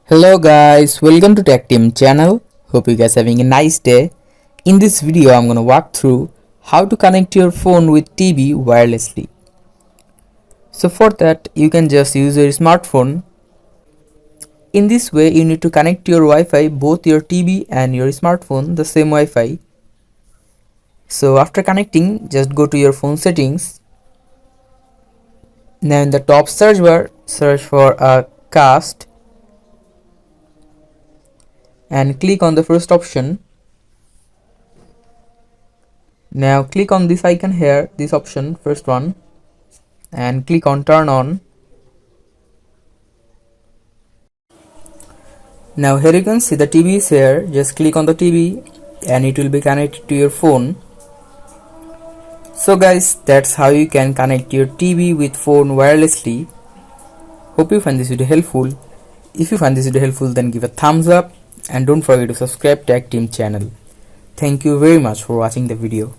Hello guys, welcome to Tech Team channel. Hope you guys are having a nice day. In this video, I'm gonna walk through how to connect your phone with TV wirelessly. So for that, you can just use your smartphone. In this way, you need to connect your Wi-Fi, both your TV and your smartphone, the same Wi-Fi. So after connecting, just go to your phone settings. Now in the top search bar, search for a cast and click on the first option. Now click on this icon here, this option, first one, and click on turn on. Now here you can see the TV is here. Just click on the TV and it will be connected to your phone. So guys, that's how you can connect your TV with phone wirelessly. Hope you find this video helpful. If you find this video helpful, then give a thumbs up and don't forget to subscribe to Tech Team channel. Thank you very much for watching the video.